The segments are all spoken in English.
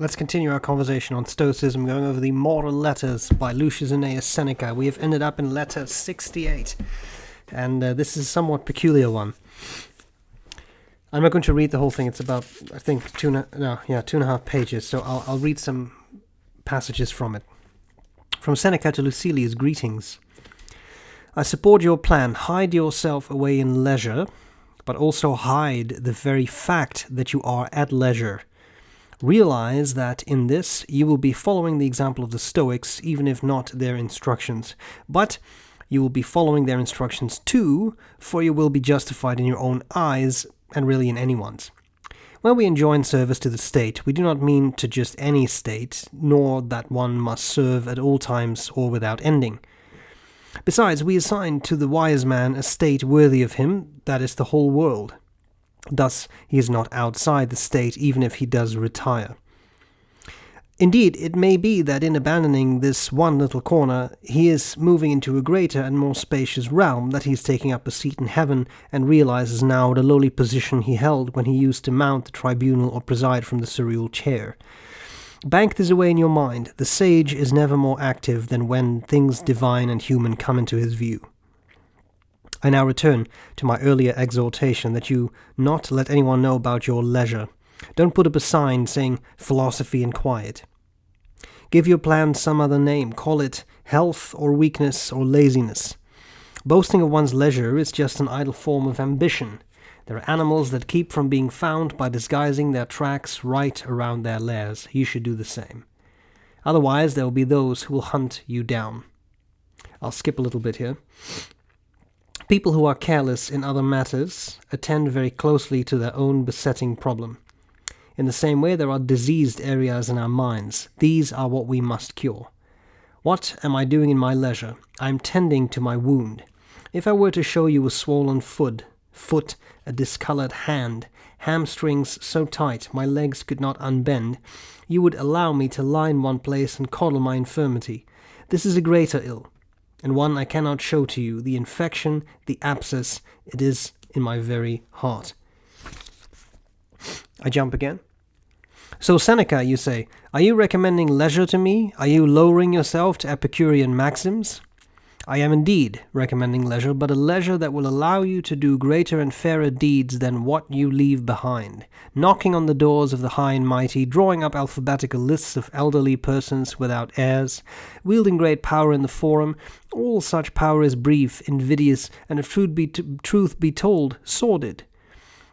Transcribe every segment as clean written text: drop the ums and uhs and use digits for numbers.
Let's continue our conversation on Stoicism, going over the Moral Letters by Lucius Annaeus Seneca. We have ended up in letter 68, and this is a somewhat peculiar one. I'm not going to read the whole thing. It's about, I think, 2.5 pages, so I'll read some passages from it. From Seneca to Lucilius, greetings. I support your plan. Hide yourself away in leisure, but also hide the very fact that you are at leisure. Realize that in this you will be following the example of the Stoics, even if not their instructions. But you will be following their instructions too, for you will be justified in your own eyes, and really in anyone's. When we enjoin service to the state, we do not mean to just any state, nor that one must serve at all times or without ending. Besides, we assign to the wise man a state worthy of him, that is the whole world. Thus, he is not outside the state, even if he does retire. Indeed, it may be that in abandoning this one little corner, he is moving into a greater and more spacious realm, that he is taking up a seat in heaven, and realizes now the lowly position he held when he used to mount the tribunal or preside from the surreal chair. Bank this away in your mind. The sage is never more active than when things divine and human come into his view. I now return to my earlier exhortation that you not let anyone know about your leisure. Don't put up a sign saying philosophy and quiet. Give your plan some other name. Call it health or weakness or laziness. Boasting of one's leisure is just an idle form of ambition. There are animals that keep from being found by disguising their tracks right around their lairs. You should do the same. Otherwise, there will be those who will hunt you down. I'll skip a little bit here. People who are careless in other matters attend very closely to their own besetting problem. In the same way, there are diseased areas in our minds. These are what we must cure. What am I doing in my leisure? I am tending to my wound. If I were to show you a swollen foot, a discolored hand, hamstrings so tight my legs could not unbend, you would allow me to lie in one place and coddle my infirmity. This is a greater ill, and one I cannot show to you. The infection, the abscess, it is in my very heart. I jump again. So Seneca, you say, are you recommending leisure to me? Are you lowering yourself to Epicurean maxims? I am indeed recommending leisure, but a leisure that will allow you to do greater and fairer deeds than what you leave behind. Knocking on the doors of the high and mighty, drawing up alphabetical lists of elderly persons without heirs, wielding great power in the forum, all such power is brief, invidious, and if truth be told, sordid.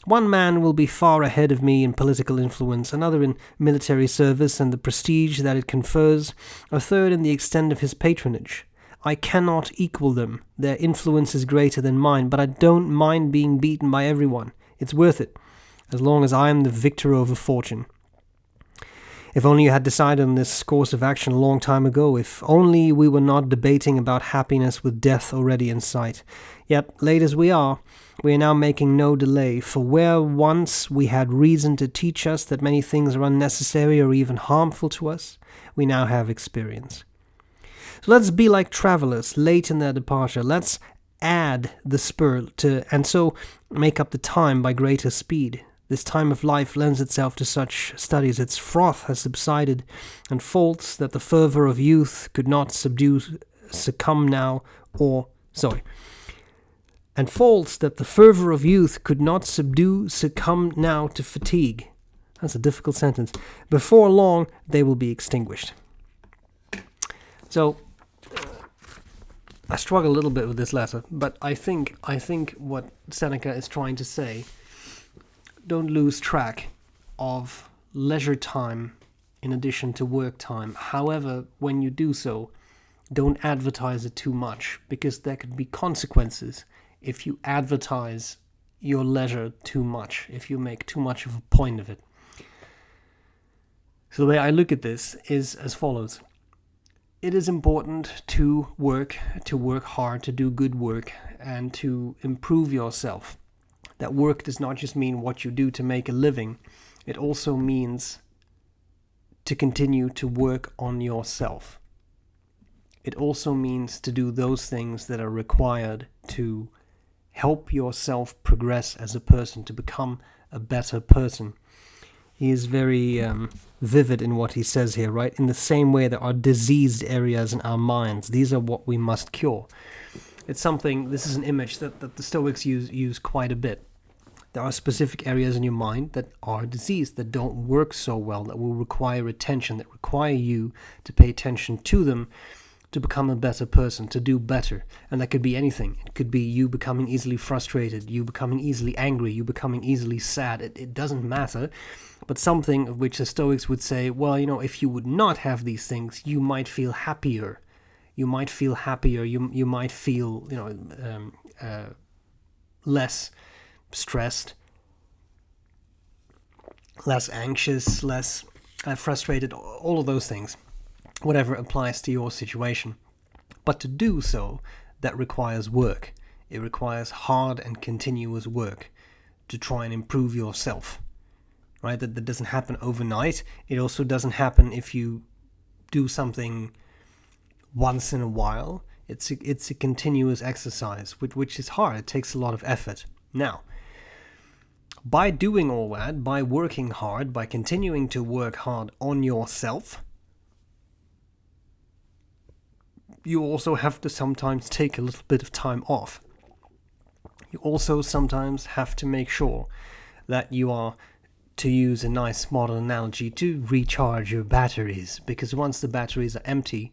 One man will be far ahead of me in political influence, another in military service and the prestige that it confers, a third in the extent of his patronage. I cannot equal them. Their influence is greater than mine, but I don't mind being beaten by everyone. It's worth it, as long as I am the victor over fortune. If only you had decided on this course of action a long time ago, if only we were not debating about happiness with death already in sight. Yet, late as we are now making no delay, for where once we had reason to teach us that many things are unnecessary or even harmful to us, we now have experience. So let's be like travelers late in their departure. Let's add the spur and so make up the time by greater speed. This time of life lends itself to such studies. Its froth has subsided, and faults that the fervor of youth could not succumb now to fatigue. That's a difficult sentence. Before long, they will be extinguished. So, I struggle a little bit with this letter, but I think what Seneca is trying to say, don't lose track of leisure time in addition to work time. However, when you do so, don't advertise it too much, because there could be consequences if you advertise your leisure too much, if you make too much of a point of it. So the way I look at this is as follows. It is important to work hard, to do good work, and to improve yourself. That work does not just mean what you do to make a living. It also means to continue to work on yourself. It also means to do those things that are required to help yourself progress as a person, to become a better person. He is very vivid in what he says here, right? In the same way there are diseased areas in our minds, these are what we must cure. It's something, this is an image that the Stoics use quite a bit. There are specific areas in your mind that are diseased, that don't work so well, that will require attention, that require you to pay attention to them to become a better person, to do better. And that could be anything. It could be you becoming easily frustrated, you becoming easily angry, you becoming easily sad. It doesn't matter. But something of which the Stoics would say, well, if you would not have these things, you might feel happier. You might feel happier. You might feel, less stressed, less anxious, less frustrated, all of those things, whatever applies to your situation. But to do so, that requires work. It requires hard and continuous work to try and improve yourself, right? That doesn't happen overnight. It also doesn't happen if you do something once in a while. It's a continuous exercise, which is hard. It takes a lot of effort. Now, by doing all that, by working hard, by continuing to work hard on yourself, you also have to sometimes take a little bit of time off. You also sometimes have to make sure that you are, to use a nice modern analogy, to recharge your batteries, because once the batteries are empty,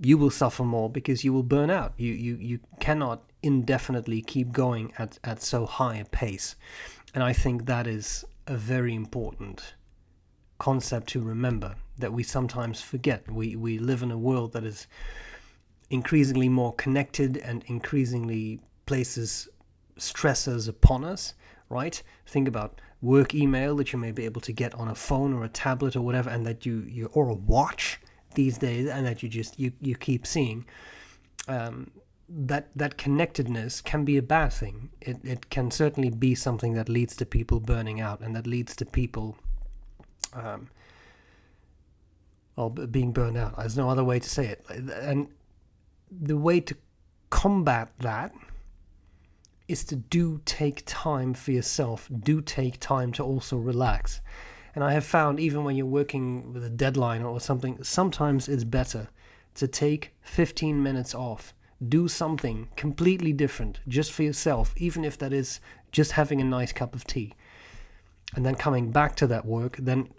you will suffer more because you will burn out. You cannot indefinitely keep going at so high a pace. And I think that is a very important concept to remember, that we sometimes forget. We live in a world that is increasingly more connected and increasingly places stressors upon us, right? Think about work email that you may be able to get on a phone or a tablet or whatever, and that you or a watch these days, and that you keep seeing. That connectedness can be a bad thing. It can certainly be something that leads to people burning out, and that leads to people being burned out. There's no other way to say it. And the way to combat that is to take time for yourself. Do take time to also relax. And I have found, even when you're working with a deadline or something, sometimes it's better to take 15 minutes off. Do something completely different just for yourself, even if that is just having a nice cup of tea. And then coming back to that work, then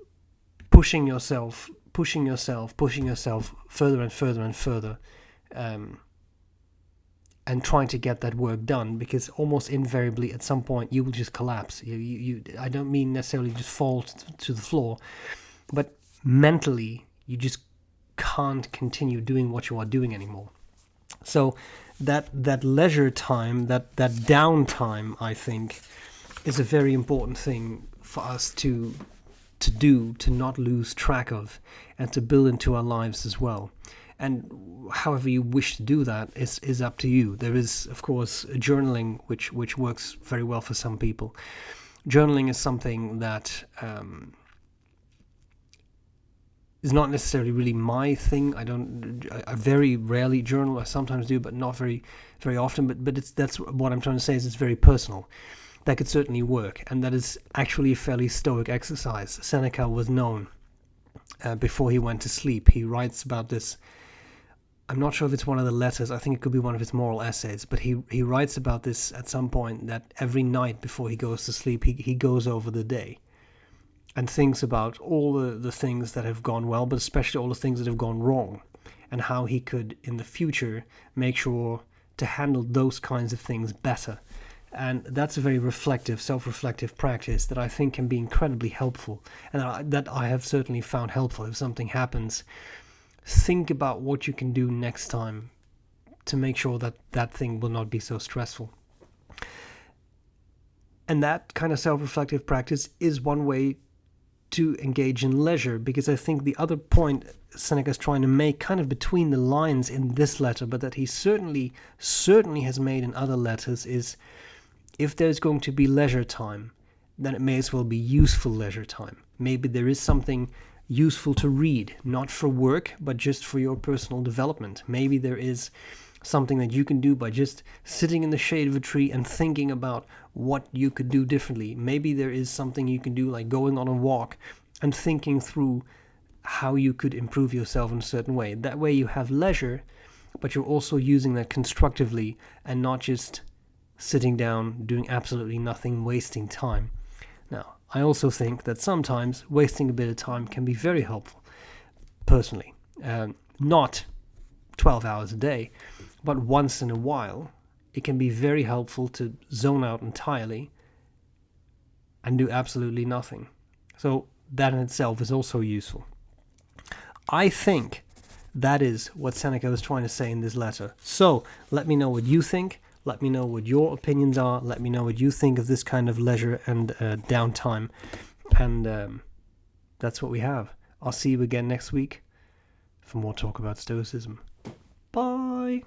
pushing yourself further and further and further, and trying to get that work done, because almost invariably at some point you will just collapse. I don't mean necessarily just fall to the floor, but mentally you just can't continue doing what you are doing anymore. So that leisure time, that downtime, I think, is a very important thing for us to do, to not lose track of, and to build into our lives as well. And however you wish to do that is up to you. There is, of course, journaling, which works very well for some people. Journaling is something that is not necessarily really my thing. I very rarely journal. I sometimes do, but not very, very often. But that's what I'm trying to say, is it's very personal. That could certainly work, and that is actually a fairly Stoic exercise. Seneca was known, before he went to sleep, he writes about this. I'm not sure if it's one of the letters. I think it could be one of his moral essays. But he writes about this at some point, that every night before he goes to sleep, he goes over the day and thinks about all the things that have gone well, but especially all the things that have gone wrong, and how he could, in the future, make sure to handle those kinds of things better. And that's a very reflective, self-reflective practice that I think can be incredibly helpful, and that I have certainly found helpful. If something happens, think about what you can do next time to make sure that that thing will not be so stressful. And that kind of self-reflective practice is one way to engage in leisure, because I think the other point Seneca is trying to make, kind of between the lines in this letter, but that he certainly has made in other letters, is if there's going to be leisure time, then it may as well be useful leisure time. Maybe there is something useful to read, not for work, but just for your personal development. Maybe there is something that you can do by just sitting in the shade of a tree and thinking about what you could do differently. Maybe there is something you can do, like going on a walk and thinking through how you could improve yourself in a certain way. That way you have leisure, but you're also using that constructively and not just sitting down, doing absolutely nothing, wasting time. Now, I also think that sometimes wasting a bit of time can be very helpful, personally. Not 12 hours a day, but once in a while, it can be very helpful to zone out entirely and do absolutely nothing. So that in itself is also useful. I think that is what Seneca was trying to say in this letter. So let me know what you think. Let me know what your opinions are. Let me know what you think of this kind of leisure and downtime. And that's what we have. I'll see you again next week for more talk about Stoicism. Bye!